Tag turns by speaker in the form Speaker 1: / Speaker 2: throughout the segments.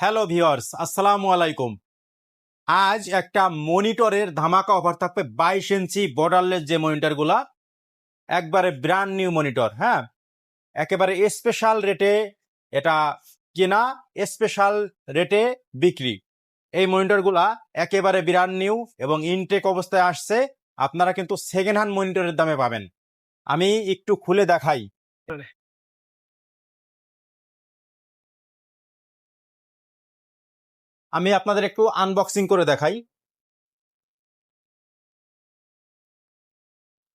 Speaker 1: Hello viewers, আসসালামু আলাইকুম। আজ একটা মনিটরের ধামাকা অফার থাকবে। 22 ইঞ্চি বর্ডারলেস যে মনিটরগুলা, একবারে ব্র্যান্ড নিউ মনিটর। হ্যাঁ, একেবারে স্পেশাল রেটে এটা কেনা, স্পেশাল রেটে বিক্রি। এই মনিটরগুলা একেবারে ব্র্যান্ড নিউ এবং ইনটেক অবস্থায় আসছে। আপনারা কিন্তু সেকেন্ড হ্যান্ড মনিটরের দামে পাবেন। আমি একটু খুলে দেখাই। আমি আপনাদের একটু আনবক্সিং করে দেখাই।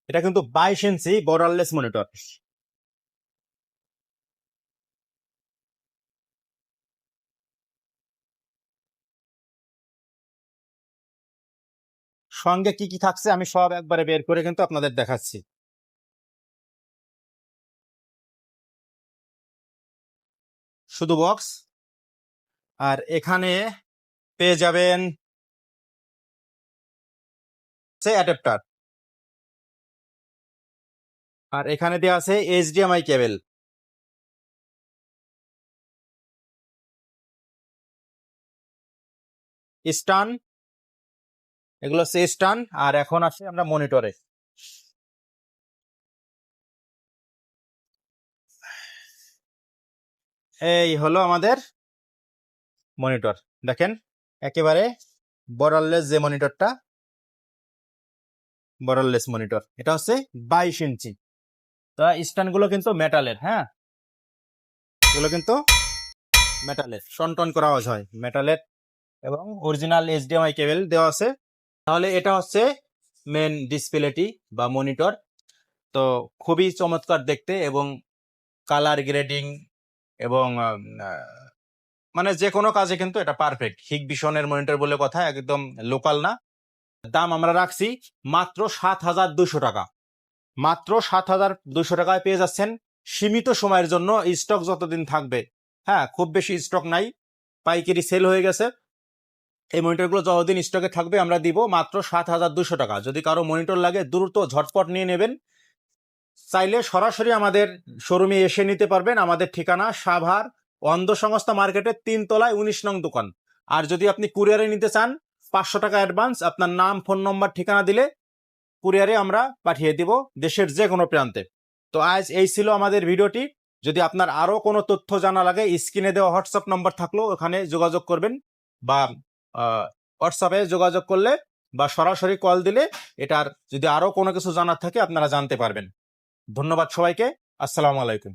Speaker 1: এটা কিন্তু 22 ইঞ্চি বর্ডারলেস মনিটর। সঙ্গে কি কি থাকছে আমি সব একবারে বের করে কিন্তু আপনাদের দেখাচ্ছি। শুধু বক্স, আর এখানে পেয়ে যাবেন অ্যাডাপ্টার, আর এখানে দেওয়া আছে এইচডিএমআই কেবল, স্টান, এগুলো হচ্ছে স্টান। আর এখন আসে আমরা মনিটরে। এই হলো আমাদের মনিটর। দেখেন, একেবারে বর্ডারলেস যে মনিটরটা, বর্ডারলেস মনিটর। এটা হচ্ছে 22 ইঞ্চি। তা স্টানগুলো কিন্তু মেটালের। হ্যাঁ, এগুলো কিন্তু মেটালের, টন করা আওয়াজ হয় মেটালের, এবং অরিজিনাল এইচডিএমআই কেবল দেওয়া আছে। তাহলে এটা হচ্ছে মেন ডিসপ্লেটি বা মনিটর। তো খুবই চমৎকার দেখতে, এবং কালার গ্রেডিং এবং মানে যে কোনো কাজে কিন্তু এটা পারফেক্ট। হিগবিশনের মনিটর বলে কথা, একদম লোকাল না। দাম আমরা রাখছি মাত্র 7,200 টাকা। মাত্র 7,200 টাকায় পেয়ে যাচ্ছেন, সীমিত সময়ের জন্য, স্টক যতদিন থাকবে। হ্যাঁ, খুব বেশি স্টক নাই, পাইকারি সেল হয়ে গেছে। এই মনিটরগুলো যতদিন স্টকে থাকবে আমরা দিব মাত্র 7,200 টাকা। যদি কারো মনিটর লাগে দ্রুত ঝটপট নিয়ে নেবেন। চাইলে সরাসরি আমাদের শোরুমে এসে নিতে পারবেন। আমাদের ঠিকানা সাভার অন্ধ সংস্থা মার্কেটের 3 তলায় 19 নং দোকান। আর যদি আপনি কুরিয়ারে নিতে চান, 500 টাকা অ্যাডভান্স, আপনার নাম, ফোন নম্বর, ঠিকানা দিলে কুরিয়ারে আমরা পাঠিয়ে দিব দেশের যে কোনো প্রান্তে। তো আজ এই ছিল আমাদের ভিডিওটি। যদি আপনার আরো কোনো তথ্য জানা লাগে, স্ক্রিনে দেওয়া হোয়াটসঅ্যাপ নম্বর থাকলো, ওখানে যোগাযোগ করবেন, বা হোয়াটসঅ্যাপে যোগাযোগ করলে বা সরাসরি কল দিলে এটার যদি আরো কোনো কিছু জানার থাকে আপনারা জানতে পারবেন। ধন্যবাদ সবাইকে। আসসালামু আলাইকুম।